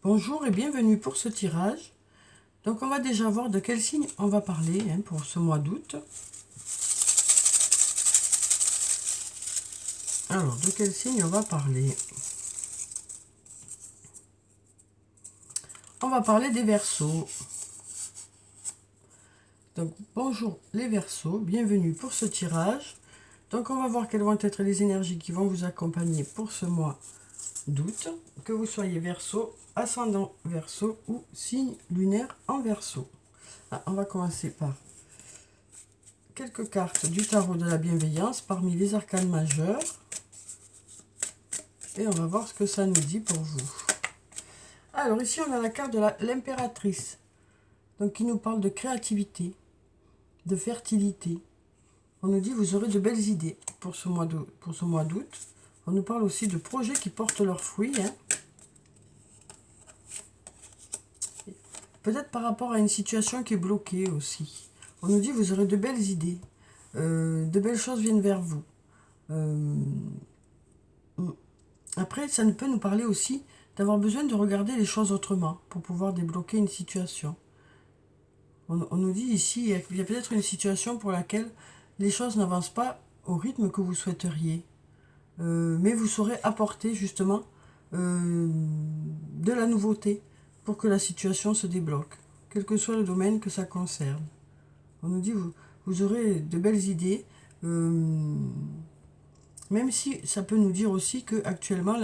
Bonjour et bienvenue pour ce tirage. Donc on va déjà voir de quel signe on va parler pour ce mois d'août. Alors, de quel signe on va parler? On va parler des Verseaux. Donc bonjour les Verseaux, bienvenue pour ce tirage. Donc on va voir quelles vont être les énergies qui vont vous accompagner pour ce mois d'août, que vous soyez Verseau, ascendant Verseau ou signe lunaire en Verseau. On va commencer par quelques cartes du tarot de la bienveillance parmi les arcanes majeurs. Et on va voir ce que ça nous dit pour vous. Alors ici on a la carte de l'impératrice. Donc qui nous parle de créativité, de fertilité. On nous dit vous aurez de belles idées pour ce mois d'août. On nous parle aussi de projets qui portent leurs fruits. Peut-être par rapport à une situation qui est bloquée aussi. On nous dit vous aurez de belles idées. De belles choses viennent vers vous. Après, ça peut nous parler aussi d'avoir besoin de regarder les choses autrement pour pouvoir débloquer une situation. On nous dit ici, il y a peut-être une situation pour laquelle les choses n'avancent pas au rythme que vous souhaiteriez. Mais vous saurez apporter justement de la nouveauté pour que la situation se débloque, quel que soit le domaine que ça concerne. On nous dit vous aurez de belles idées, même si ça peut nous dire aussi que actuellement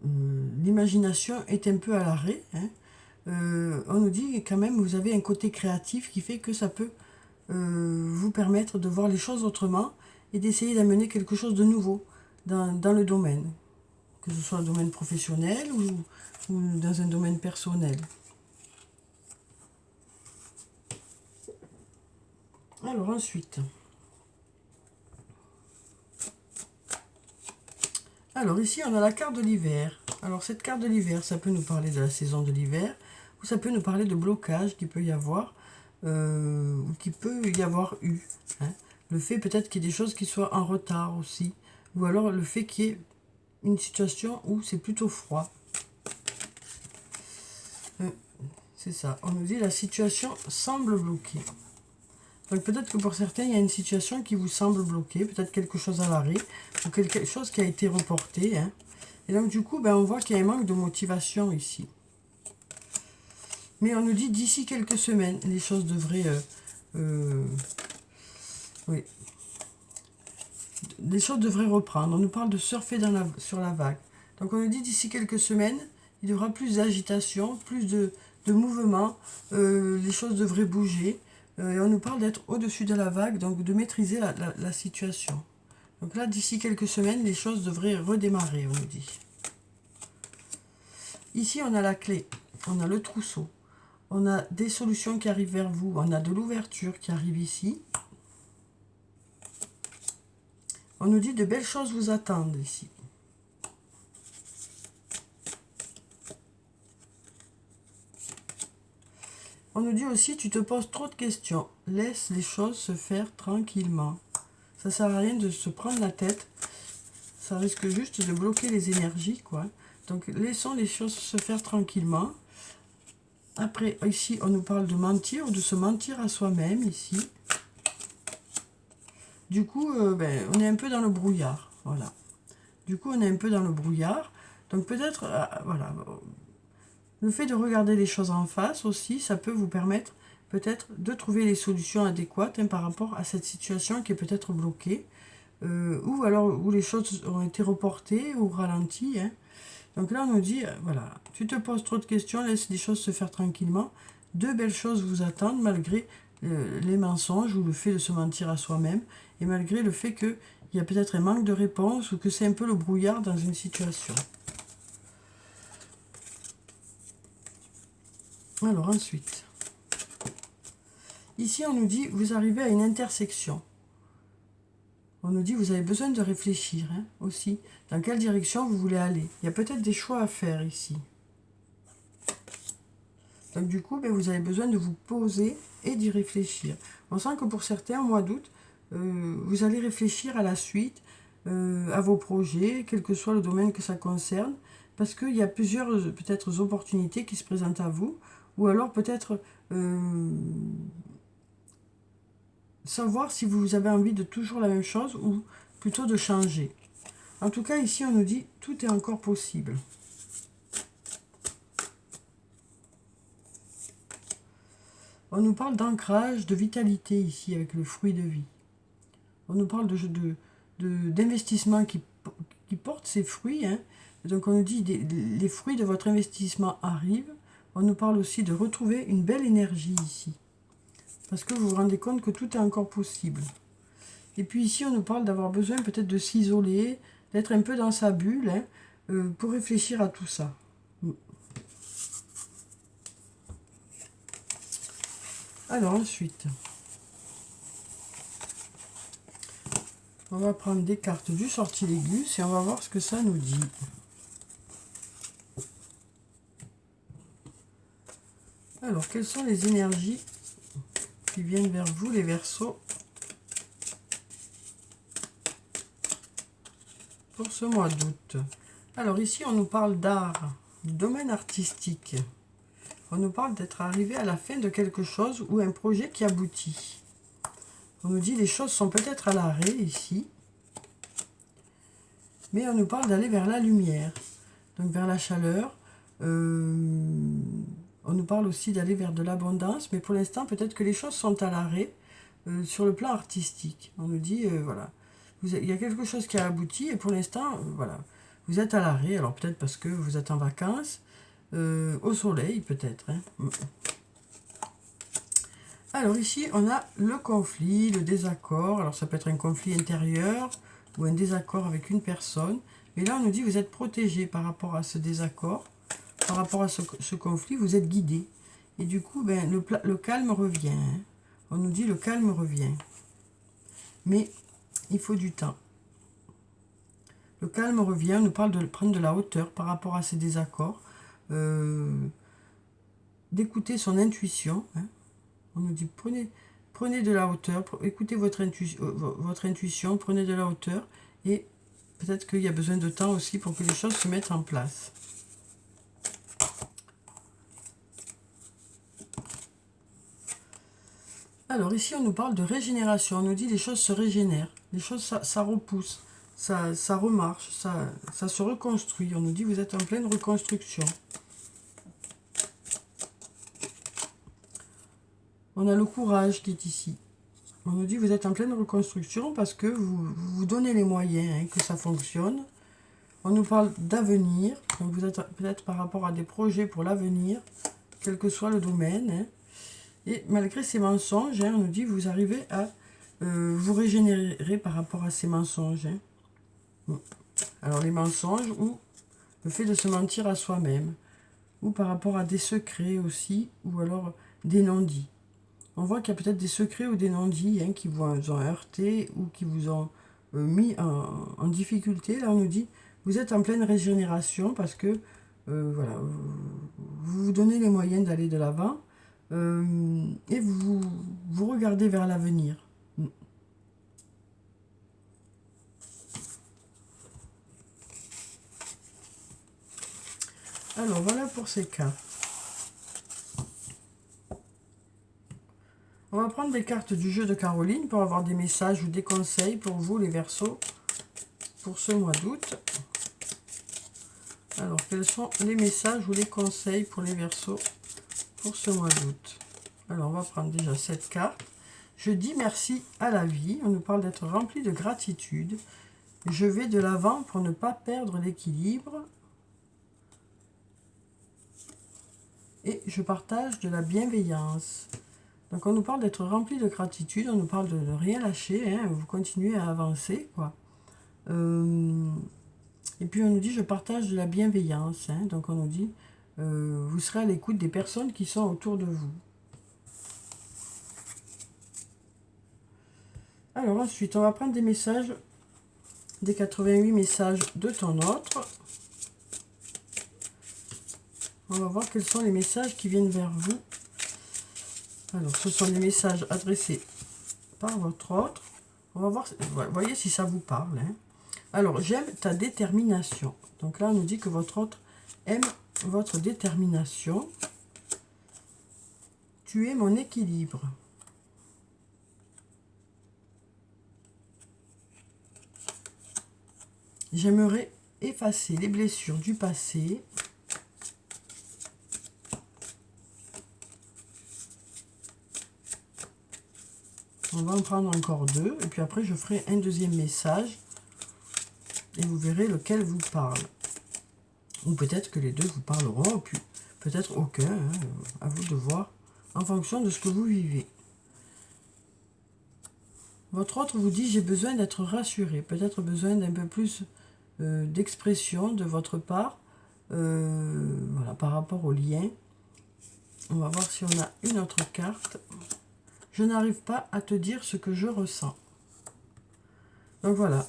l'imagination est un peu à l'arrêt. On nous dit quand même vous avez un côté créatif qui fait que ça peut vous permettre de voir les choses autrement et d'essayer d'amener quelque chose de nouveau dans le domaine, que ce soit un domaine professionnel ou dans un domaine personnel. Alors ensuite, alors ici on a la carte de l'hiver. Alors cette carte de l'hiver, ça peut nous parler de la saison de l'hiver, ou ça peut nous parler de blocage qu'il peut y avoir, ou qui peut y avoir eu. Le fait peut-être qu'il y ait des choses qui soient en retard aussi, ou alors le fait qu'il y ait une situation où c'est plutôt froid. C'est ça, on nous dit la situation semble bloquée. Donc peut-être que pour certains, il y a une situation qui vous semble bloquée, peut-être quelque chose à l'arrêt, ou quelque chose qui a été reporté. Et donc du coup, on voit qu'il y a un manque de motivation ici. Mais on nous dit d'ici quelques semaines, les choses devraient... oui. Les choses devraient reprendre. On nous parle de surfer sur la vague. Donc on nous dit d'ici quelques semaines, il y aura plus d'agitation, plus de mouvement, les choses devraient bouger. Et on nous parle d'être au-dessus de la vague, donc de maîtriser la situation. Donc là, d'ici quelques semaines, les choses devraient redémarrer, on nous dit. Ici, on a la clé, on a le trousseau, on a des solutions qui arrivent vers vous, on a de l'ouverture qui arrive ici. On nous dit de belles choses vous attendent ici. On nous dit aussi, tu te poses trop de questions. Laisse les choses se faire tranquillement. Ça ne sert à rien de se prendre la tête. Ça risque juste de bloquer les énergies, quoi. Donc, laissons les choses se faire tranquillement. Après, ici, on nous parle de mentir ou de se mentir à soi-même, ici. Du coup, on est un peu dans le brouillard. Voilà. Du coup, on est un peu dans le brouillard. Donc, peut-être, voilà... Le fait de regarder les choses en face aussi, ça peut vous permettre peut-être de trouver les solutions adéquates par rapport à cette situation qui est peut-être bloquée, ou alors où les choses ont été reportées ou ralenties. Donc là, on nous dit, voilà, tu te poses trop de questions, laisse les choses se faire tranquillement. De belles choses vous attendent malgré les mensonges ou le fait de se mentir à soi-même, et malgré le fait qu'il y a peut-être un manque de réponse ou que c'est un peu le brouillard dans une situation. Alors ensuite, ici on nous dit, vous arrivez à une intersection. On nous dit, vous avez besoin de réfléchir aussi. Dans quelle direction vous voulez aller? Il y a peut-être des choix à faire ici. Donc du coup, vous avez besoin de vous poser et d'y réfléchir. On sent que pour certains, au mois d'août, vous allez réfléchir à la suite, à vos projets, quel que soit le domaine que ça concerne. parce qu'il y a plusieurs peut-être opportunités qui se présentent à vous, ou alors peut-être savoir si vous avez envie de toujours la même chose ou plutôt de changer. En tout cas, ici, on nous dit tout est encore possible. On nous parle d'ancrage, de vitalité ici avec le fruit de vie. On nous parle d'investissement qui porte ses fruits. Hein. Donc on nous dit les fruits de votre investissement arrivent. On nous parle aussi de retrouver une belle énergie ici. Parce que vous vous rendez compte que tout est encore possible. Et puis ici, on nous parle d'avoir besoin peut-être de s'isoler, d'être un peu dans sa bulle, hein, pour réfléchir à tout ça. Alors ensuite, on va prendre des cartes du sortilègus et on va voir ce que ça nous dit. Alors, quelles sont les énergies qui viennent vers vous, les Verseaux, pour ce mois d'août? Alors ici, on nous parle d'art, du domaine artistique. On nous parle d'être arrivé à la fin de quelque chose ou un projet qui aboutit. On nous dit les choses sont peut-être à l'arrêt ici, mais on nous parle d'aller vers la lumière, donc vers la chaleur. On nous parle aussi d'aller vers de l'abondance, mais pour l'instant, peut-être que les choses sont à l'arrêt sur le plan artistique. On nous dit, voilà, il y a quelque chose qui a abouti, et pour l'instant, voilà, vous êtes à l'arrêt. Alors peut-être parce que vous êtes en vacances, au soleil peut-être. Hein. Alors ici, on a le conflit, le désaccord. Alors ça peut être un conflit intérieur ou un désaccord avec une personne. Mais là, on nous dit vous êtes protégé par rapport à ce désaccord. Par rapport à ce conflit, vous êtes guidé. Et du coup, ben, le calme revient. Hein. On nous dit le calme revient. Mais il faut du temps. Le calme revient, on nous parle de prendre de la hauteur par rapport à ces désaccords. D'écouter son intuition. Hein. On nous dit prenez de la hauteur, écoutez votre intuition, prenez de la hauteur. Et peut-être qu'il y a besoin de temps aussi pour que les choses se mettent en place. Alors ici, on nous parle de régénération. On nous dit les choses se régénèrent. Les choses, ça repousse, ça remarche, ça se reconstruit. On nous dit vous êtes en pleine reconstruction. On a le courage qui est ici. On nous dit vous êtes en pleine reconstruction parce que vous vous donnez les moyens hein, que ça fonctionne. On nous parle d'avenir. Donc vous êtes peut-être par rapport à des projets pour l'avenir, quel que soit le domaine. Hein. Et malgré ces mensonges, hein, on nous dit vous arrivez à vous régénérer par rapport à ces mensonges. Hein. Alors les mensonges ou le fait de se mentir à soi-même. Ou par rapport à des secrets aussi, ou alors des non-dits. On voit qu'il y a peut-être des secrets ou des non-dits hein, qui vous ont heurté ou qui vous ont mis en difficulté. Là, on nous dit, vous êtes en pleine régénération parce que voilà, vous vous donnez les moyens d'aller de l'avant et vous regardez vers l'avenir. Alors, voilà pour ces cas. On va prendre des cartes du jeu de Caroline pour avoir des messages ou des conseils pour vous, les Verseaux, pour ce mois d'août. Alors, quels sont les messages ou les conseils pour les Verseaux pour ce mois d'août? Alors, on va prendre déjà cette carte. Je dis merci à la vie. On nous parle d'être rempli de gratitude. Je vais de l'avant pour ne pas perdre l'équilibre. Et je partage de la bienveillance. Donc on nous parle d'être rempli de gratitude, on nous parle de ne rien lâcher, hein, vous continuez à avancer, quoi. Et puis on nous dit, je partage de la bienveillance, hein, donc on nous dit, vous serez à l'écoute des personnes qui sont autour de vous. Alors ensuite, on va prendre des messages, des 88 messages de ton autre. On va voir quels sont les messages qui viennent vers vous. Alors, ce sont des messages adressés par votre autre. On va voir, voyez si ça vous parle. Hein. Alors, j'aime ta détermination. Donc là, on nous dit que votre autre aime votre détermination. Tu es mon équilibre. J'aimerais effacer les blessures du passé. On va en prendre encore deux. Et puis après, je ferai un deuxième message. Et vous verrez lequel vous parle. Ou peut-être que les deux vous parleront. Ou puis peut-être aucun. Hein, à vous de voir. En fonction de ce que vous vivez. Votre autre vous dit, j'ai besoin d'être rassuré. Peut-être besoin d'un peu plus d'expression de votre part. Voilà, par rapport au lien. On va voir si on a une autre carte. Je n'arrive pas à te dire ce que je ressens. Donc voilà.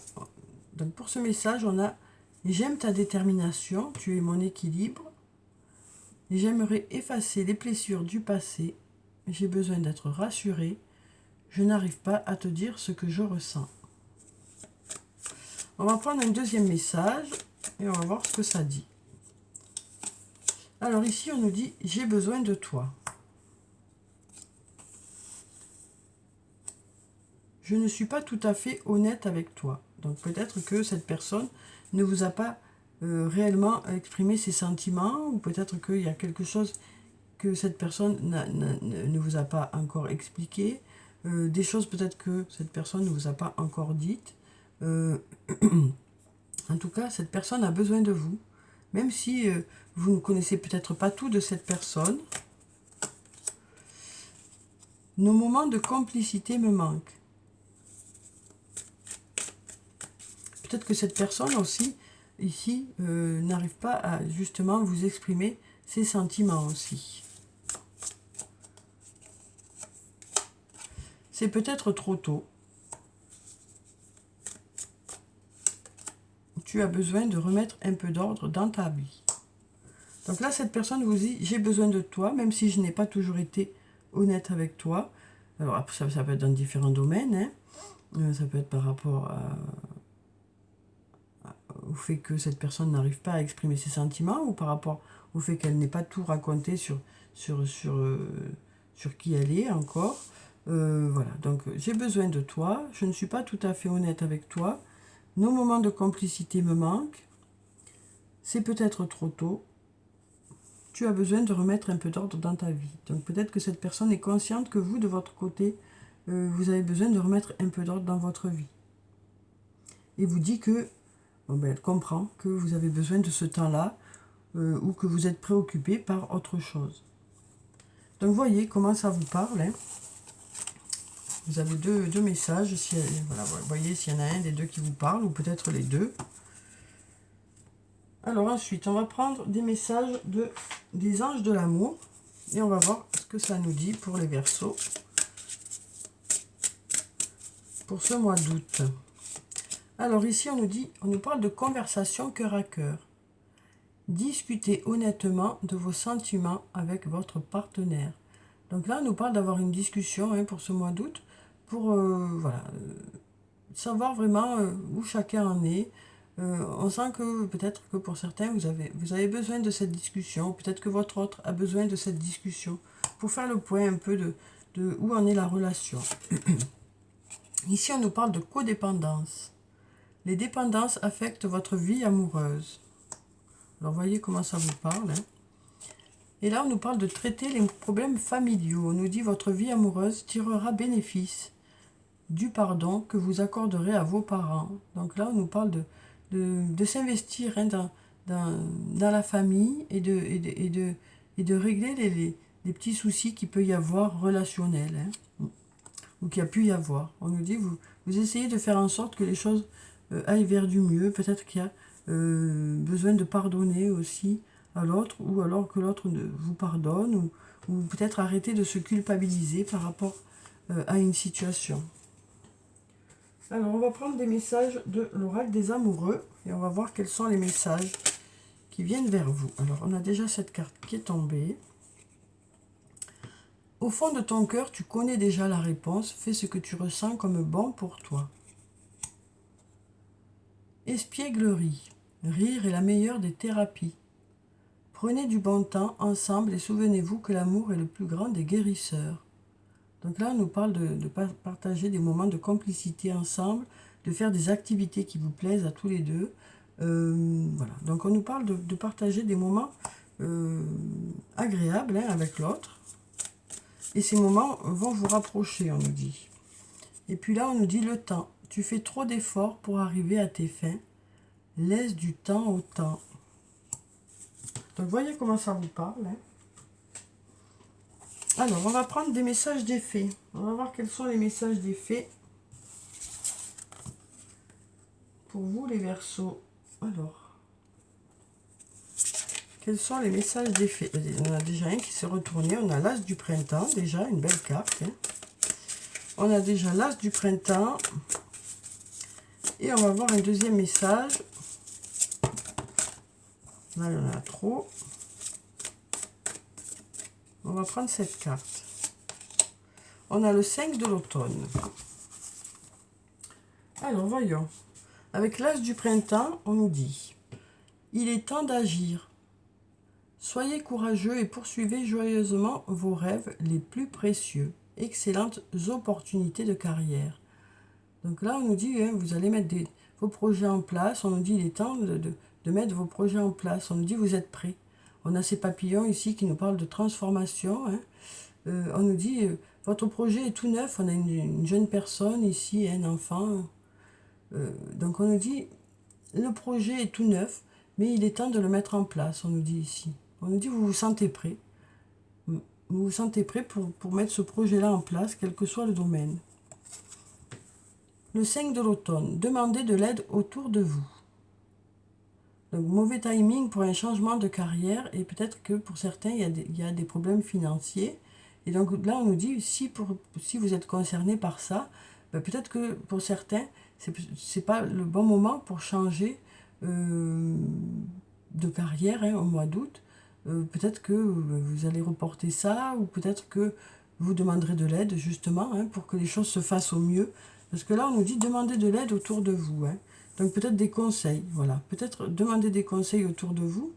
Donc pour ce message, on a « J'aime ta détermination, tu es mon équilibre. J'aimerais effacer les blessures du passé. J'ai besoin d'être rassuré. Je n'arrive pas à te dire ce que je ressens. » On va prendre un deuxième message et on va voir ce que ça dit. Alors ici, on nous dit « J'ai besoin de toi. » Je ne suis pas tout à fait honnête avec toi. Donc peut-être que cette personne ne vous a pas réellement exprimé ses sentiments, ou peut-être qu'il y a quelque chose que cette personne ne vous a pas encore expliqué, des choses peut-être que cette personne ne vous a pas encore dites. En tout cas, cette personne a besoin de vous, même si vous ne connaissez peut-être pas tout de cette personne. Nos moments de complicité me manquent. Peut-être que cette personne aussi, ici, n'arrive pas à justement vous exprimer ses sentiments aussi. C'est peut-être trop tôt. Tu as besoin de remettre un peu d'ordre dans ta vie. Donc là, cette personne vous dit, j'ai besoin de toi, même si je n'ai pas toujours été honnête avec toi. Alors après, ça peut être dans différents domaines. Hein. Ça peut être par rapport au fait que cette personne n'arrive pas à exprimer ses sentiments, ou par rapport au fait qu'elle n'ait pas tout raconté sur qui elle est encore. Voilà, donc j'ai besoin de toi, je ne suis pas tout à fait honnête avec toi, nos moments de complicité me manquent, c'est peut-être trop tôt, tu as besoin de remettre un peu d'ordre dans ta vie. Donc peut-être que cette personne est consciente que vous, de votre côté, vous avez besoin de remettre un peu d'ordre dans votre vie. Et vous dit que elle comprend que vous avez besoin de ce temps-là, ou que vous êtes préoccupé par autre chose. Donc voyez comment ça vous parle. Hein. Vous avez deux messages. Si, voilà, vous voyez s'il y en a un des deux qui vous parle, ou peut-être les deux. Alors ensuite, on va prendre des messages des anges de l'amour. Et on va voir ce que ça nous dit pour les Verseaux. Pour ce mois d'août. Alors ici, on nous parle de conversation cœur à cœur. Discutez honnêtement de vos sentiments avec votre partenaire. Donc là, on nous parle d'avoir une discussion pour ce mois d'août, pour voilà, savoir vraiment où chacun en est. On sent que peut-être que pour certains, vous avez besoin de cette discussion. Peut-être que votre autre a besoin de cette discussion pour faire le point un peu de où en est la relation. Ici, on nous parle de codépendance. Les dépendances affectent votre vie amoureuse. Alors, voyez comment ça vous parle. Hein. Et là, on nous parle de traiter les problèmes familiaux. On nous dit votre vie amoureuse tirera bénéfice du pardon que vous accorderez à vos parents. Donc là, on nous parle de s'investir dans la famille et de régler les petits soucis qu'il peut y avoir relationnels. Hein, ou qu'il y a pu y avoir. On nous dit, vous essayez de faire en sorte que les choses aillent vers du mieux. Peut-être qu'il y a besoin de pardonner aussi à l'autre, ou alors que l'autre vous pardonne, ou peut-être arrêter de se culpabiliser par rapport à une situation. Alors, on va prendre des messages de l'oracle des amoureux, et on va voir quels sont les messages qui viennent vers vous. Alors, on a déjà cette carte qui est tombée. Au fond de ton cœur, tu connais déjà la réponse. Fais ce que tu ressens comme bon pour toi. Espièglerie. Rire est la meilleure des thérapies. Prenez du bon temps ensemble et souvenez-vous que l'amour est le plus grand des guérisseurs. Donc là, on nous parle de partager des moments de complicité ensemble, de faire des activités qui vous plaisent à tous les deux. Voilà. Donc on nous parle de partager des moments agréables avec l'autre. Et ces moments vont vous rapprocher, on nous dit. Et puis là, on nous dit le temps. Tu fais trop d'efforts pour arriver à tes fins. Laisse du temps au temps. Donc voyez comment ça vous parle. Alors, on va prendre des messages des fées. On va voir quels sont les messages des fées pour vous, les Verseaux. Alors, quels sont les messages des fées? On a déjà un qui s'est retourné. On a l'As du printemps, déjà, une belle carte. On a déjà l'As du printemps. Et on va voir un deuxième message. Là, il y en a trop. On va prendre cette carte. On a le 5 de l'automne. Alors, voyons. Avec l'As du printemps, on nous dit « Il est temps d'agir. Soyez courageux et poursuivez joyeusement vos rêves les plus précieux. Excellentes opportunités de carrière. » Donc là, on nous dit, vous allez mettre vos projets en place. On nous dit, il est temps de mettre vos projets en place. On nous dit, vous êtes prêts. On a ces papillons ici qui nous parlent de transformation. On nous dit, votre projet est tout neuf. On a une jeune personne ici, un enfant. Donc on nous dit, le projet est tout neuf, mais il est temps de le mettre en place, on nous dit ici. On nous dit, vous vous sentez prêt. Vous vous sentez prêt pour mettre ce projet-là en place, quel que soit le domaine. Le 5 de l'automne, demandez de l'aide autour de vous. Donc, mauvais timing pour un changement de carrière et peut-être que pour certains, il y a des problèmes financiers. Et donc là, on nous dit, si vous êtes concerné par ça, ben peut-être que pour certains, c'est pas le bon moment pour changer de carrière au mois d'août. Peut-être que vous allez reporter ça ou peut-être que vous demanderez de l'aide justement pour que les choses se fassent au mieux. Parce que là, on nous dit demander de l'aide autour de vous. Donc peut-être des conseils, voilà. Peut-être demander des conseils autour de vous.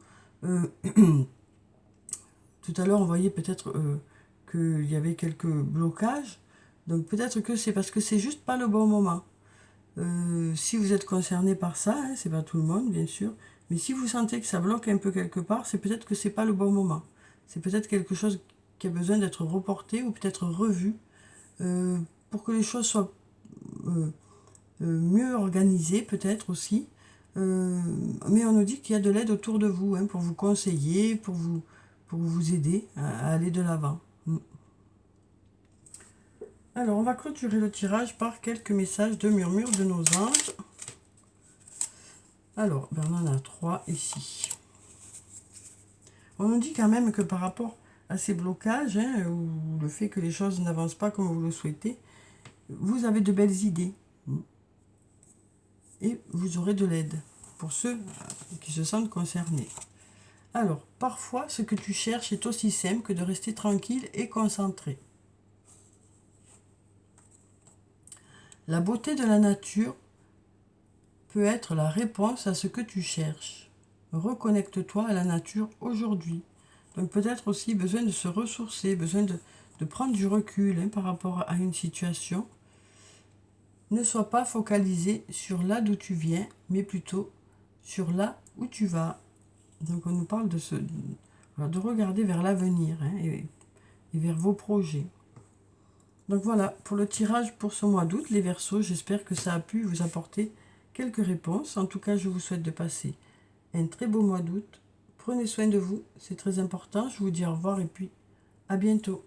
Tout à l'heure, on voyait peut-être qu'il y avait quelques blocages. Donc peut-être que c'est parce que c'est juste pas le bon moment. Si vous êtes concerné par ça, c'est pas tout le monde, bien sûr. Mais si vous sentez que ça bloque un peu quelque part, c'est peut-être que c'est pas le bon moment. C'est peut-être quelque chose qui a besoin d'être reporté ou peut-être revu pour que les choses soient mieux organisées, peut-être aussi. Mais on nous dit qu'il y a de l'aide autour de vous pour vous conseiller, pour vous aider à aller de l'avant. Alors, on va clôturer le tirage par quelques messages de murmure de nos anges. Alors, on en a 3 ici. On nous dit quand même que par rapport à ces blocages, ou le fait que les choses n'avancent pas comme vous le souhaitez, vous avez de belles idées. Et vous aurez de l'aide pour ceux qui se sentent concernés. Alors, parfois, ce que tu cherches est aussi simple que de rester tranquille et concentré. La beauté de la nature peut être la réponse à ce que tu cherches. Reconnecte-toi à la nature aujourd'hui. Donc peut-être aussi besoin de se ressourcer, besoin de prendre du recul par rapport à une situation. Ne sois pas focalisé sur là d'où tu viens, mais plutôt sur là où tu vas. Donc on nous parle de regarder vers l'avenir et vers vos projets. Donc voilà, pour le tirage pour ce mois d'août, les Verseaux, j'espère que ça a pu vous apporter quelques réponses. En tout cas, je vous souhaite de passer un très beau mois d'août. Prenez soin de vous, c'est très important. Je vous dis au revoir et puis à bientôt.